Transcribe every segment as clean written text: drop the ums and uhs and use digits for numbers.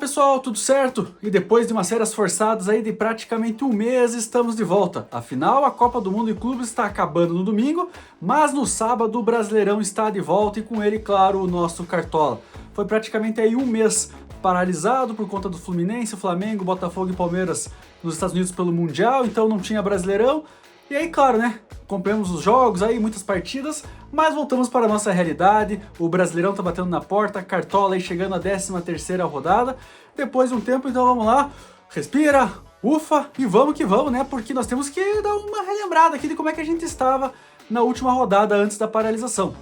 pessoal, tudo certo? E depois de umas férias forçadas aí de praticamente um mês, estamos de volta. Afinal, a Copa do Mundo em Clubes está acabando no domingo, mas no sábado o Brasileirão está de volta e com ele, claro, o nosso Cartola. Foi praticamente aí um mês paralisado por conta do Fluminense, Flamengo, Botafogo e Palmeiras nos Estados Unidos pelo Mundial, então não tinha Brasileirão. E aí, claro, né? Acompanhamos os jogos aí, muitas partidas, mas voltamos para a nossa realidade. O Brasileirão tá batendo na porta, Cartola aí chegando à 13ª rodada. Depois de um tempo, então vamos lá, respira, ufa e vamos que vamos, né? Porque nós temos que dar uma relembrada aqui de como é que a gente estava na última rodada antes da paralisação.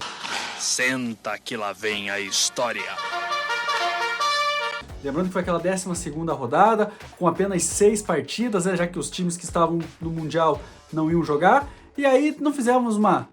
Senta que lá vem a história. Lembrando que foi aquela 12ª rodada, com apenas 6 partidas, né, já que os times que estavam no Mundial não iam jogar. E aí não fizemos uma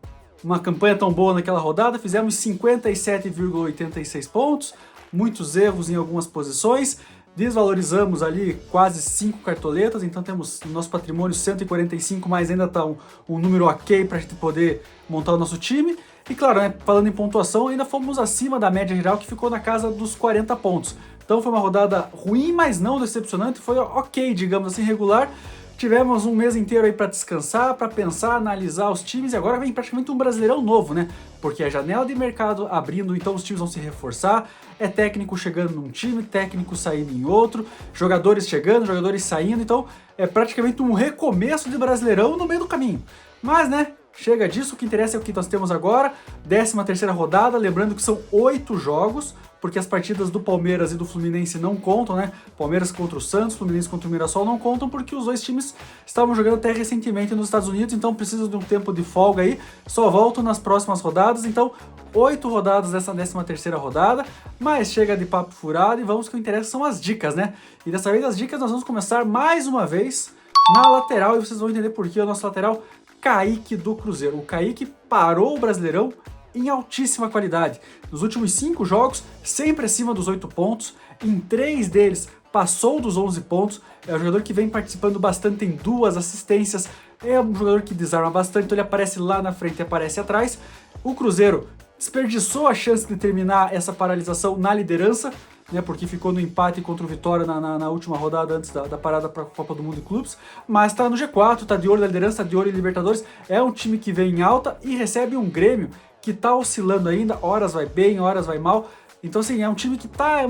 campanha tão boa naquela rodada, fizemos 57,86 pontos, muitos erros em algumas posições, desvalorizamos ali quase 5 cartoletas, então temos no nosso patrimônio 145, mas ainda está um número ok para a gente poder montar o nosso time. E claro, né, falando em pontuação, ainda fomos acima da média geral, que ficou na casa dos 40 pontos. Então foi uma rodada ruim, mas não decepcionante, foi ok, digamos assim, regular. Tivemos um mês inteiro aí para descansar, para pensar, analisar os times, e agora vem praticamente um Brasileirão novo, né? Porque a janela de mercado abrindo, então os times vão se reforçar, é técnico chegando num time, técnico saindo em outro, jogadores chegando, jogadores saindo, então é praticamente um recomeço de Brasileirão no meio do caminho. Mas, né, chega disso, o que interessa é o que nós temos agora, 13ª rodada, lembrando que são 8 jogos, porque as partidas do Palmeiras e do Fluminense não contam, né? Palmeiras contra o Santos, Fluminense contra o Mirassol não contam, porque os dois times estavam jogando até recentemente nos Estados Unidos, então precisam de um tempo de folga aí, só voltam nas próximas rodadas, então 8 rodadas dessa 13ª rodada, mas chega de papo furado e vamos, que o interessa são as dicas, né? E dessa vez as dicas nós vamos começar mais uma vez na lateral, e vocês vão entender por que o nosso lateral Kaique do Cruzeiro. O Kaique parou o Brasileirão em altíssima qualidade. Nos últimos 5 jogos, sempre acima dos 8 pontos, em 3 deles passou dos 11 pontos, é um jogador que vem participando bastante, tem 2 assistências, é um jogador que desarma bastante, então ele aparece lá na frente e aparece atrás. O Cruzeiro desperdiçou a chance de terminar essa paralisação na liderança, né, porque ficou no empate contra o Vitória na última rodada antes da parada para a Copa do Mundo de Clubes, mas está no G4, está de olho na liderança, está de olho em Libertadores, é um time que vem em alta e recebe um Grêmio que está oscilando ainda, horas vai bem, horas vai mal, então assim, é um time que está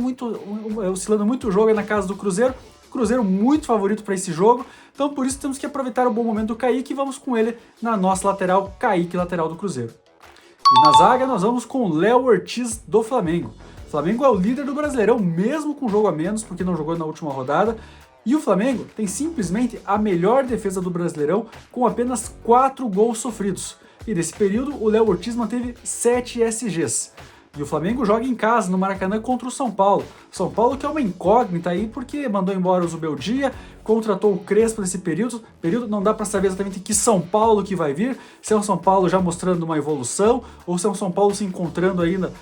oscilando muito o jogo aí na casa do Cruzeiro muito favorito para esse jogo, então por isso temos que aproveitar o bom momento do Kaique e vamos com ele na nossa lateral, Kaique, lateral do Cruzeiro. E na zaga nós vamos com o Léo Ortiz do Flamengo. O Flamengo é o líder do Brasileirão, mesmo com jogo a menos, porque não jogou na última rodada. E o Flamengo tem simplesmente a melhor defesa do Brasileirão, com apenas 4 gols sofridos. E nesse período, o Léo Ortiz manteve 7 SGs. E o Flamengo joga em casa, no Maracanã, contra o São Paulo. São Paulo que é uma incógnita aí, porque mandou embora o Zubeldia, contratou o Crespo nesse período. Não dá para saber exatamente que São Paulo que vai vir, se é um São Paulo já mostrando uma evolução, ou se é um São Paulo se encontrando ainda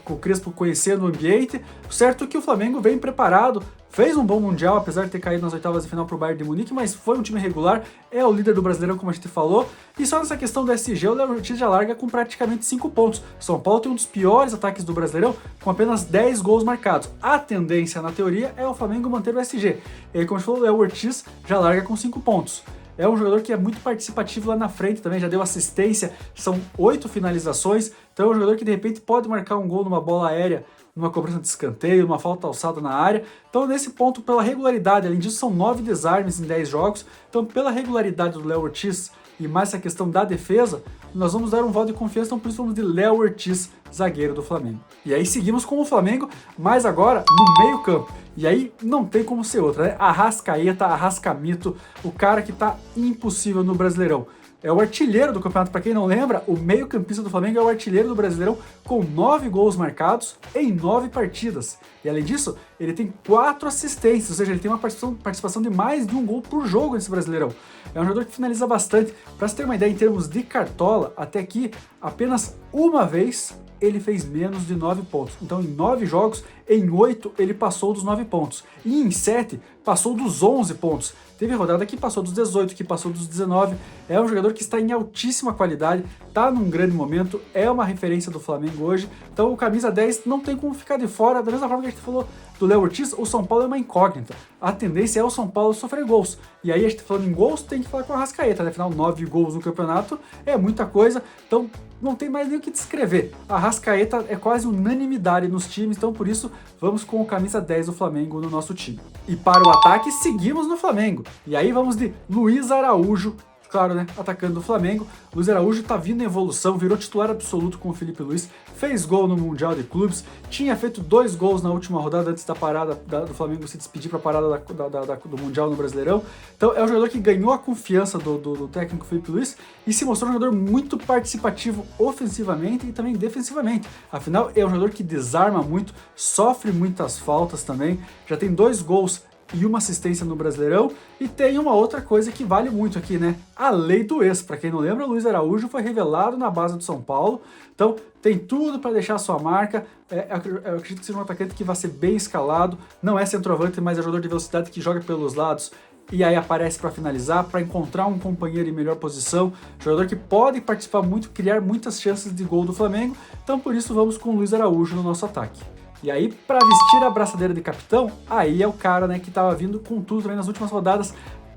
com o Crespo conhecendo o ambiente. Certo que o Flamengo vem preparado, fez um bom Mundial, apesar de ter caído nas oitavas de final para o Bayern de Munique, mas foi um time regular, é o líder do Brasileirão, como a gente falou, e só nessa questão do SG, o Léo Ortiz já larga com praticamente 5 pontos. São Paulo tem um dos piores ataques do Brasileirão, com apenas 10 gols marcados. A tendência, na teoria, é o Flamengo manter o SG. E aí, como a gente falou, o Léo Ortiz já larga com 5 pontos. É um jogador que é muito participativo lá na frente também, já deu assistência, são 8 finalizações, então é um jogador que de repente pode marcar um gol numa bola aérea, numa cobrança de escanteio, numa falta alçada na área. Então nesse ponto, pela regularidade, além disso são 9 desarmes em 10 jogos, então pela regularidade do Léo Ortiz e mais essa questão da defesa, nós vamos dar um voto de confiança, então por isso vamos de Léo Ortiz, zagueiro do Flamengo. E aí seguimos com o Flamengo, mas agora no meio campo. E aí não tem como ser outra, né? Arrascaeta, Arrascamito, o cara que tá impossível no Brasileirão. É o artilheiro do campeonato, para quem não lembra, o meio-campista do Flamengo é o artilheiro do Brasileirão com 9 gols marcados em 9 partidas. E além disso, ele tem 4 assistências, ou seja, ele tem uma participação de mais de um gol por jogo nesse Brasileirão. É um jogador que finaliza bastante. Para você ter uma ideia, em termos de cartola, até aqui, apenas uma vez ele fez menos de 9 pontos. Então, em 9 jogos, em 8 ele passou dos 9 pontos, e em 7 passou dos 11 pontos. Teve rodada que passou dos 18, que passou dos 19. É um jogador que está em altíssima qualidade, está num grande momento, é uma referência do Flamengo hoje. Então o camisa 10 não tem como ficar de fora. Da mesma forma que a gente falou do Léo Ortiz, o São Paulo é uma incógnita. A tendência é o São Paulo sofrer gols. E aí a gente falando em gols, tem que falar com a Arrascaeta, né? Afinal, 9 gols no campeonato é muita coisa. Então não tem mais nem o que descrever. A Arrascaeta é quase unanimidade nos times, então por isso vamos com o camisa 10 do Flamengo no nosso time. E para o ataque, seguimos no Flamengo. E aí vamos de Luiz Araújo, claro, né, atacando o Flamengo. Luiz Araújo tá vindo em evolução, virou titular absoluto com o Felipe Luiz, fez gol no Mundial de Clubes, tinha feito 2 gols na última rodada antes da parada do Flamengo se despedir para a parada do Mundial no Brasileirão. Então é um jogador que ganhou a confiança do técnico Felipe Luiz e se mostrou um jogador muito participativo ofensivamente e também defensivamente. Afinal, é um jogador que desarma muito, sofre muitas faltas também, já tem 2 gols e uma assistência no Brasileirão, e tem uma outra coisa que vale muito aqui, né? A lei do ex. Para quem não lembra, o Luiz Araújo foi revelado na base do São Paulo, então tem tudo para deixar a sua marca. Eu acredito que seja um atacante que vai ser bem escalado, não é centroavante, mas é jogador de velocidade que joga pelos lados e aí aparece para finalizar, para encontrar um companheiro em melhor posição, jogador que pode participar muito, criar muitas chances de gol do Flamengo, então por isso vamos com o Luiz Araújo no nosso ataque. E aí, para vestir a braçadeira de capitão, aí é o cara, né, que estava vindo com tudo também nas últimas rodadas,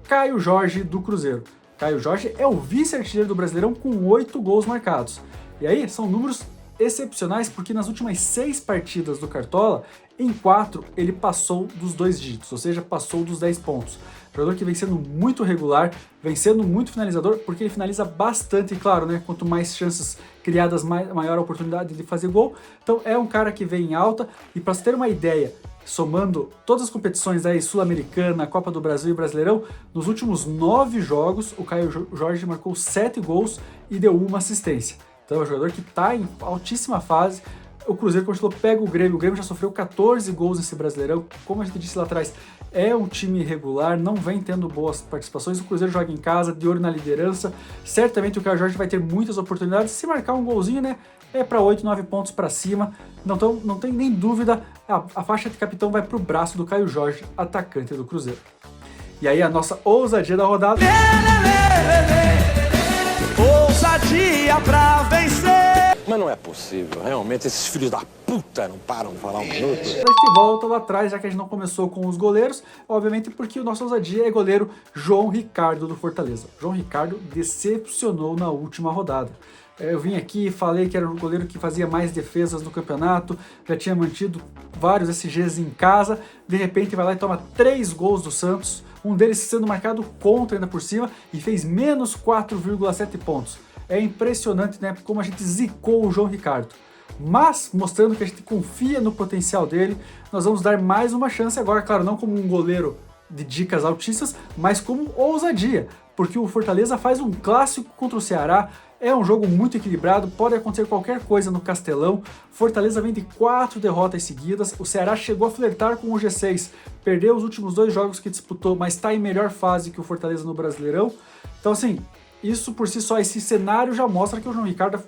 Caio Jorge do Cruzeiro. Caio Jorge é o vice-artilheiro do Brasileirão com 8 gols marcados. E aí, são números excepcionais porque nas últimas 6 partidas do Cartola, em 4 ele passou dos 2 dígitos, ou seja, passou dos 10 pontos. Jogador que vem sendo muito regular, vem sendo muito finalizador, porque ele finaliza bastante, e claro, né? Quanto mais chances criadas, maior a oportunidade de fazer gol. Então é um cara que vem em alta, e para você ter uma ideia, somando todas as competições aí, Sul-Americana, Copa do Brasil e Brasileirão, nos últimos 9 jogos, o Caio Jorge marcou 7 gols e deu 1 assistência. Então é um jogador que está em altíssima fase. O Cruzeiro, como a gente falou, pega o Grêmio já sofreu 14 gols nesse Brasileirão, como a gente disse lá atrás, é um time irregular, não vem tendo boas participações, o Cruzeiro joga em casa, de olho na liderança, certamente o Caio Jorge vai ter muitas oportunidades, se marcar um golzinho, né, é para 8, 9 pontos para cima, não tem nem dúvida, a faixa de capitão vai para o braço do Caio Jorge, atacante do Cruzeiro. E aí a nossa ousadia da rodada... Ousadia pra vencer! Mas não é possível, realmente, esses filhos da puta não param de falar um minuto. A gente volta lá atrás, já que a gente não começou com os goleiros, obviamente porque o nosso ousadia é goleiro João Ricardo do Fortaleza. João Ricardo decepcionou na última rodada. Eu vim aqui e falei que era um goleiro que fazia mais defesas no campeonato, já tinha mantido vários SGs em casa, de repente vai lá e toma 3 gols do Santos, um deles sendo marcado contra ainda por cima, e fez menos 4,7 pontos. É impressionante, né, como a gente zicou o João Ricardo. Mas, mostrando que a gente confia no potencial dele, nós vamos dar mais uma chance agora, claro, não como um goleiro de dicas altíssimas, mas como ousadia, porque o Fortaleza faz um clássico contra o Ceará, é um jogo muito equilibrado, pode acontecer qualquer coisa no Castelão. Fortaleza vem de 4 derrotas seguidas, o Ceará chegou a flertar com o G6, perdeu os últimos 2 jogos que disputou, mas está em melhor fase que o Fortaleza no Brasileirão. Então assim, isso por si só, esse cenário já mostra que o João Ricardo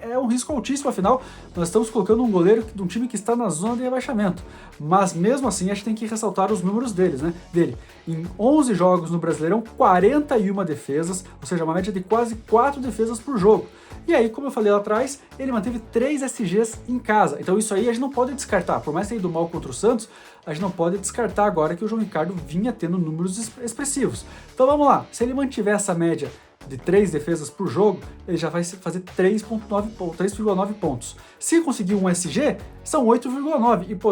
é um risco altíssimo, afinal, nós estamos colocando um goleiro de um time que está na zona de rebaixamento. Mas mesmo assim, a gente tem que ressaltar os números dele. Em 11 jogos no Brasileirão, 41 defesas, ou seja, uma média de quase 4 defesas por jogo. E aí, como eu falei lá atrás, ele manteve 3 SGs em casa. Então isso aí a gente não pode descartar. Por mais que tenha ido mal contra o Santos, a gente não pode descartar agora que o João Ricardo vinha tendo números expressivos. Então vamos lá, se ele mantiver essa média de 3 defesas por jogo, ele já vai fazer 3,9 pontos. Se conseguir um SG, são 8,9. E pô,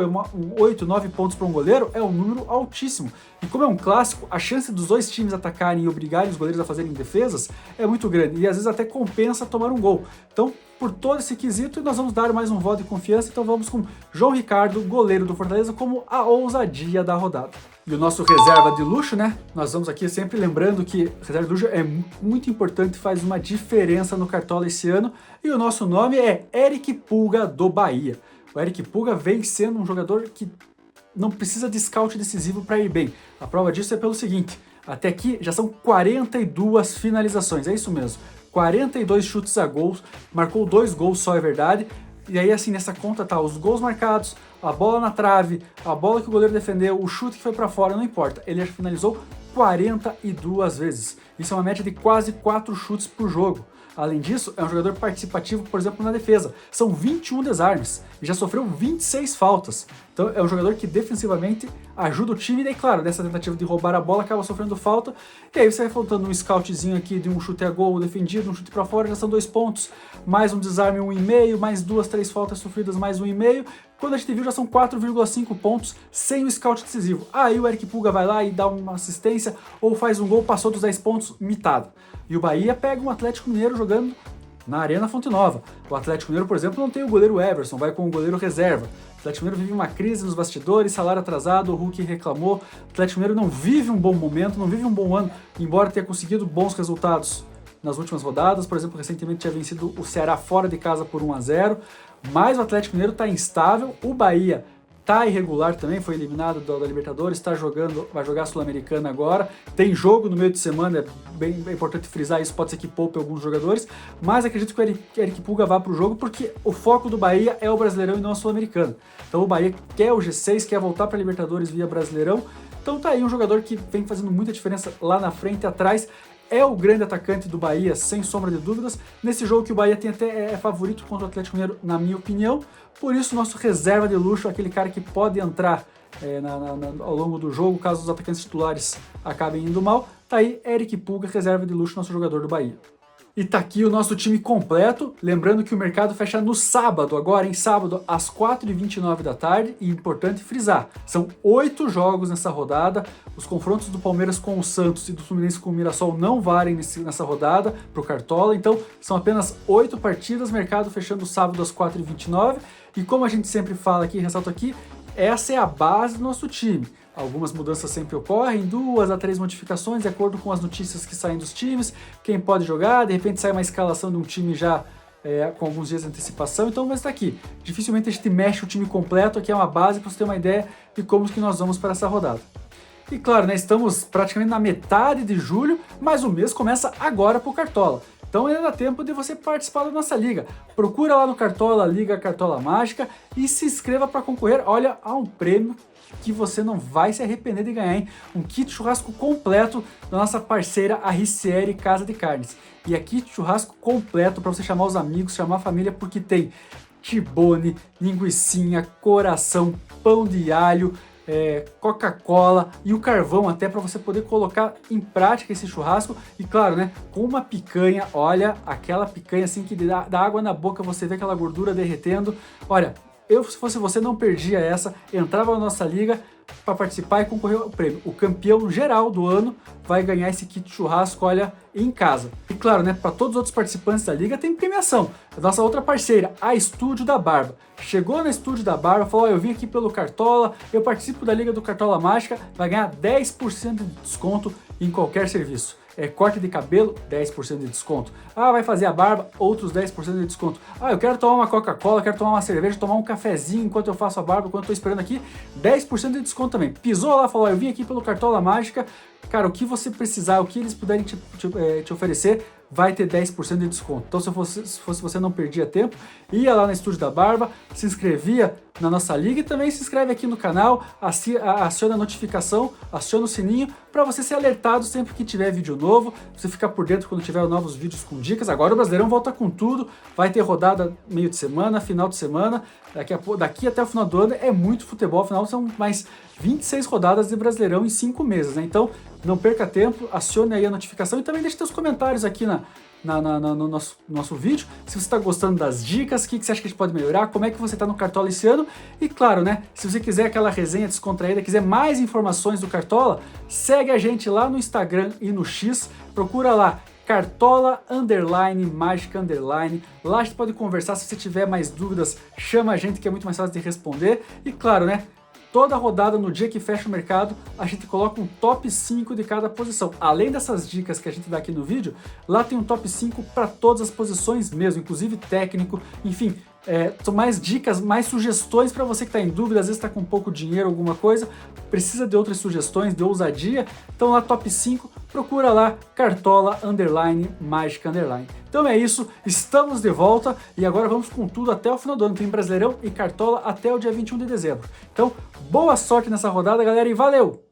8, 9 pontos para um goleiro é um número altíssimo. E como é um clássico, a chance dos 2 times atacarem e obrigarem os goleiros a fazerem defesas é muito grande. E às vezes até compensa tomar um gol. Então, por todo esse quesito, nós vamos dar mais um voto de confiança. Então vamos com João Ricardo, goleiro do Fortaleza, como a ousadia da rodada. E o nosso reserva de luxo, né? Nós vamos aqui sempre lembrando que reserva de luxo é muito importante, faz uma diferença no Cartola esse ano. E o nosso nome é Eric Pulga, do Bahia. O Eric Pulga vem sendo um jogador que não precisa de scout decisivo para ir bem. A prova disso é pelo seguinte, até aqui já são 42 finalizações, é isso mesmo. 42 chutes a gols, marcou 2 gols só, é verdade. E aí assim, nessa conta tá os gols marcados, a bola na trave, a bola que o goleiro defendeu, o chute que foi para fora, não importa. Ele finalizou 42 vezes. Isso é uma média de quase 4 chutes por jogo. Além disso, é um jogador participativo, por exemplo, na defesa. São 21 desarmes e já sofreu 26 faltas. Então é um jogador que defensivamente ajuda o time. E daí, claro, nessa tentativa de roubar a bola, acaba sofrendo falta. E aí você vai faltando um scoutzinho aqui de um chute a gol defendido, um chute para fora, já são 2 pontos. Mais um desarme 1,5, mais 2, 3 faltas sofridas, mais 1,5. Quando a gente viu, já são 4,5 pontos sem o scout decisivo. Aí o Eric Pulga vai lá e dá uma assistência ou faz um gol, passou dos 10 pontos, mitado. E o Bahia pega um Atlético Mineiro jogando na Arena Fonte Nova. O Atlético Mineiro, por exemplo, não tem o goleiro Everson, vai com o goleiro reserva. O Atlético Mineiro vive uma crise nos bastidores, salário atrasado, o Hulk reclamou. O Atlético Mineiro não vive um bom momento, não vive um bom ano, embora tenha conseguido bons resultados nas últimas rodadas. Por exemplo, recentemente tinha vencido o Ceará fora de casa por 1-0. Mas o Atlético Mineiro está instável, o Bahia está irregular também, foi eliminado da Libertadores, está jogando, vai jogar a Sul-Americana agora, tem jogo no meio de semana, é bem importante frisar isso, pode ser que poupe alguns jogadores, mas acredito que o Eric Pulga vá para o jogo porque o foco do Bahia é o Brasileirão e não a Sul-Americana. Então o Bahia quer o G6, quer voltar para a Libertadores via Brasileirão, então tá aí um jogador que vem fazendo muita diferença lá na frente e atrás. É o grande atacante do Bahia, sem sombra de dúvidas. Nesse jogo que o Bahia tem até é favorito contra o Atlético Mineiro, na minha opinião. Por isso, nosso reserva de luxo, aquele cara que pode entrar ao longo do jogo, caso os atacantes titulares acabem indo mal. Tá aí, Eric Pulga, reserva de luxo, nosso jogador do Bahia. E tá aqui o nosso time completo, lembrando que o mercado fecha no sábado, agora em sábado, às 4h29 da tarde, e importante frisar, são 8 jogos nessa rodada, os confrontos do Palmeiras com o Santos e do Fluminense com o Mirassol não valem nessa rodada pro Cartola, então são apenas 8 partidas, mercado fechando sábado às 4h29, e como a gente sempre fala aqui, ressalto aqui, essa é a base do nosso time. Algumas mudanças sempre ocorrem, 2 a 3 modificações, de acordo com as notícias que saem dos times, quem pode jogar, de repente sai uma escalação de um time já com alguns dias de antecipação, então vai estar aqui. Dificilmente a gente mexe o time completo, aqui é uma base para você ter uma ideia de como que nós vamos para essa rodada. E claro, né, estamos praticamente na metade de julho, mas o mês começa agora para o Cartola. Então ainda dá tempo de você participar da nossa liga. Procura lá no Cartola, Liga Cartola Mágica, e se inscreva para concorrer, olha, a um prêmio que você não vai se arrepender de ganhar, hein? Um kit churrasco completo da nossa parceira Arricieri Casa de Carnes. E é kit churrasco completo para você chamar os amigos, chamar a família, porque tem tibone, linguicinha, coração, pão de alho, Coca-Cola e o carvão até para você poder colocar em prática esse churrasco. E claro, né, com uma picanha, olha, aquela picanha assim que dá água na boca, você vê aquela gordura derretendo. Olha, eu, se fosse você, não perdia essa, entrava na nossa liga para participar e concorrer ao prêmio. O campeão geral do ano vai ganhar esse kit churrasco, olha, em casa. E claro, né, para todos os outros participantes da liga tem premiação. A nossa outra parceira, a Estúdio da Barba. Chegou na Estúdio da Barba, falou, eu vim aqui pelo Cartola, eu participo da Liga do Cartola Mágica, vai ganhar 10% de desconto em qualquer serviço. Corte de cabelo, 10% de desconto. Ah, vai fazer a barba, outros 10% de desconto. Ah, eu quero tomar uma Coca-Cola, quero tomar uma cerveja, tomar um cafezinho enquanto eu faço a barba, enquanto eu tô esperando aqui, 10% de desconto também. Pisou lá, falou, eu vim aqui pelo Cartola Mágica, cara, o que você precisar, o que eles puderem te oferecer, vai ter 10% de desconto. Então, se fosse você, não perdia tempo, ia lá no Estúdio da Barba, se inscrevia na nossa liga e também se inscreve aqui no canal, aciona a notificação, aciona o sininho para você ser alertado sempre que tiver vídeo novo, você ficar por dentro quando tiver novos vídeos com dicas. Agora o Brasileirão volta com tudo, vai ter rodada meio de semana, final de semana, daqui até o final do ano é muito futebol, afinal são mais 26 rodadas de Brasileirão em 5 meses, né? Então não perca tempo, acione aí a notificação e também deixe seus comentários aqui no nosso vídeo, se você está gostando das dicas, o que você acha que a gente pode melhorar, como é que você está no Cartola esse ano, e claro, né, se você quiser aquela resenha descontraída, quiser mais informações do Cartola, segue a gente lá no Instagram e no X, procura lá, Cartola _Mágica _, lá a gente pode conversar, se você tiver mais dúvidas, chama a gente que é muito mais fácil de responder, e claro, né, toda rodada, no dia que fecha o mercado, a gente coloca um top 5 de cada posição. Além dessas dicas que a gente dá aqui no vídeo, lá tem um top 5 para todas as posições mesmo, inclusive técnico, enfim, são mais dicas, mais sugestões para você que está em dúvida, às vezes está com pouco dinheiro, alguma coisa, precisa de outras sugestões, de ousadia, então lá top 5 procura lá Cartola Mágica _. Então é isso, estamos de volta e agora vamos com tudo até o final do ano. Tem Brasileirão e Cartola até o dia 21 de dezembro. Então, boa sorte nessa rodada, galera, e valeu!